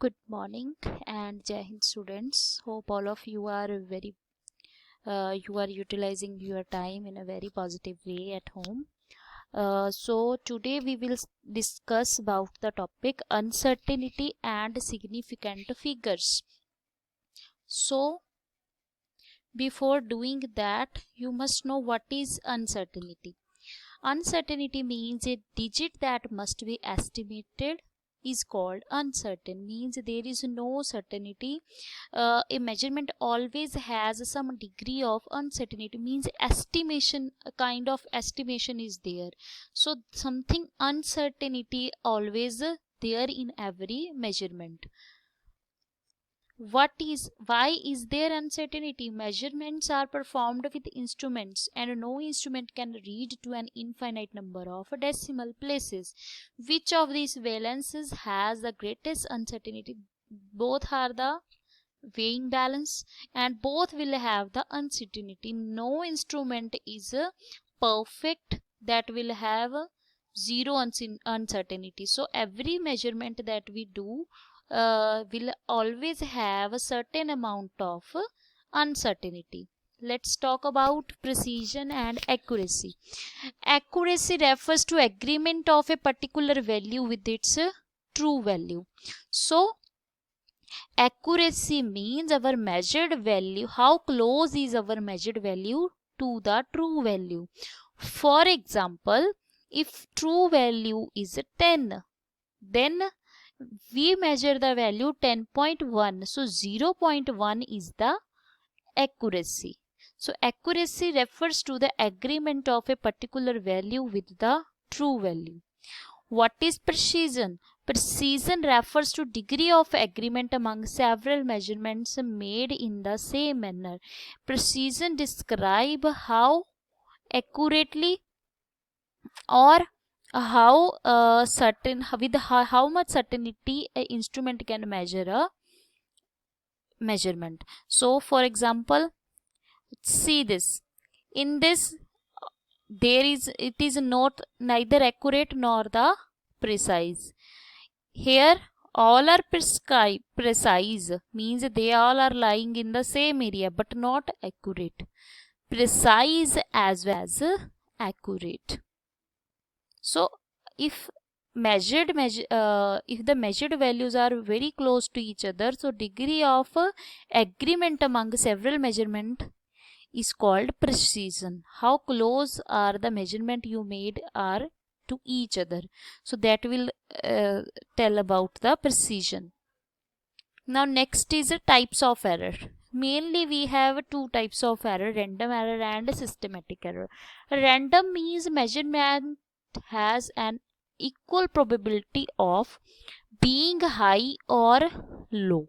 Good morning and Jai Hind students. Hope all of you are you are utilizing your time in a very positive way at home. So today we will discuss about the topic uncertainty and significant figures. So before doing that, you must know what is uncertainty. Uncertainty means a digit that must be estimated is called uncertain, means there is no certainty. A measurement always has some degree of uncertainty, means estimation, a kind of estimation is there. So something uncertainty always there in every measurement. Why is there uncertainty? Measurements are performed with instruments and no instrument can read to an infinite number of decimal places. Which of these valences has the greatest uncertainty? Both are the weighing balance and both will have the uncertainty. No instrument is perfect that will have zero uncertainty. So every measurement that we do will always have a certain amount of uncertainty. Let's talk about precision and accuracy. Accuracy refers to agreement of a particular value with its true value. So accuracy means our measured value, how close is our measured value to the true value. For example, if true value is 10, then we measure the value 10.1. So 0.1 is the accuracy. So accuracy refers to the agreement of a particular value with the true value. What is precision? Precision refers to degree of agreement among several measurements made in the same manner. Precision describe how accurately or how much certainty an instrument can measure a measurement. So for example, see this. In this it is not neither accurate nor the precise. Here all are precise, means they all are lying in the same area but not accurate. Precise as well as accurate. So if if the measured values are very close to each other, so degree of agreement among several measurement is called precision. How close are the measurement you made are to each other, so that will tell about the precision. Now next is types of error. Mainly we have two types of error, random error and systematic error. Random means measurement has an equal probability of being high or low.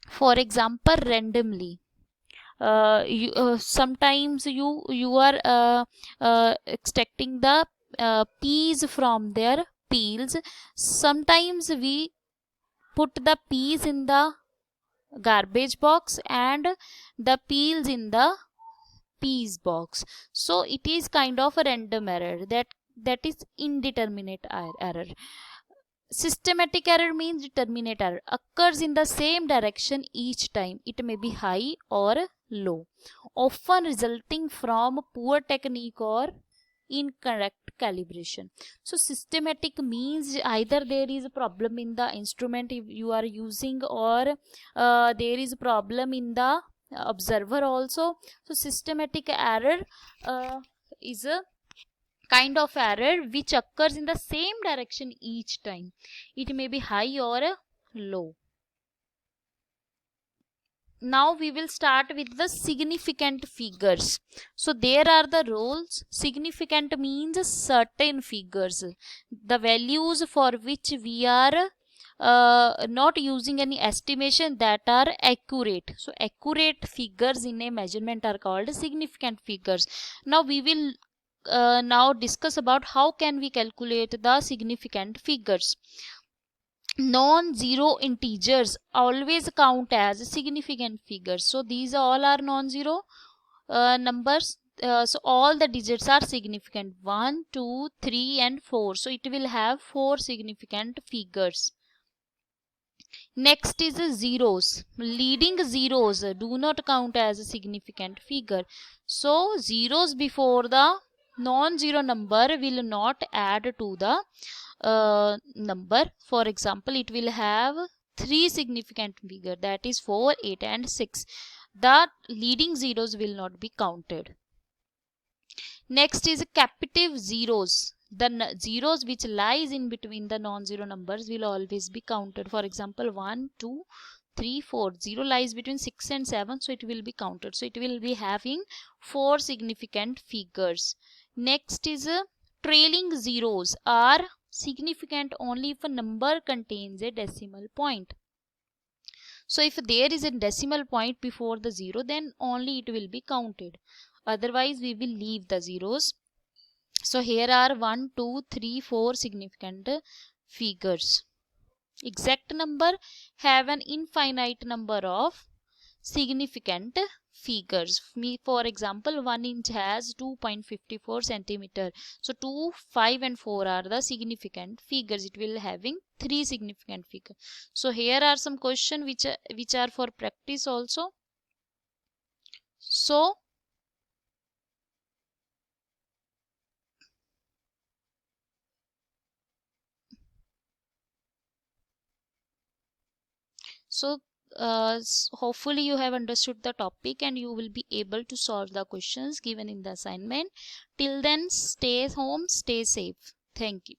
For example, randomly sometimes you are extracting the peas from their peels. Sometimes we put the peas in the garbage box and the peels in the peas box. So it is kind of a random error, that is indeterminate error. Systematic error means determinate error, occurs in the same direction each time. It may be high or low, often resulting from poor technique or incorrect calibration. So systematic means either there is a problem in the instrument if you are using, or there is a problem in the observer also. So systematic error is a kind of error which occurs in the same direction each time. It may be high or low. Now we will start with the significant figures. So there are the roles. Significant means certain figures, the values for which we are not using any estimation, that are accurate. So accurate figures in a measurement are called significant figures. Now we will now discuss about how can we calculate the significant figures. Non-zero integers always count as significant figures. So these all are non-zero numbers. So all the digits are significant, 1, 2, 3 and 4. So it will have 4 significant figures. Next is zeros. Leading zeros do not count as a significant figure. So zeros before the non-zero number will not add to the number. For example, it will have three significant figure, that is 4, 8 and 6. The leading zeros will not be counted. Next is capative zeros. The zeros which lies in between the non-zero numbers will always be counted. For example, 1, 2, 3, 4. 0 lies between 6 and 7, so it will be counted. So it will be having 4 significant figures. Next is trailing zeros are significant only if a number contains a decimal point. So if there is a decimal point before the 0, then only it will be counted. Otherwise, we will leave the zeros. So here are 1, 2, 3, 4 significant figures. Exact number have an infinite number of significant figures. For example, 1 inch has 2.54 centimeter. So 2, 5 and 4 are the significant figures. It will having 3 significant figures. So here are some questions which are for practice also. So hopefully you have understood the topic and you will be able to solve the questions given in the assignment. Till then, stay home, stay safe. Thank you.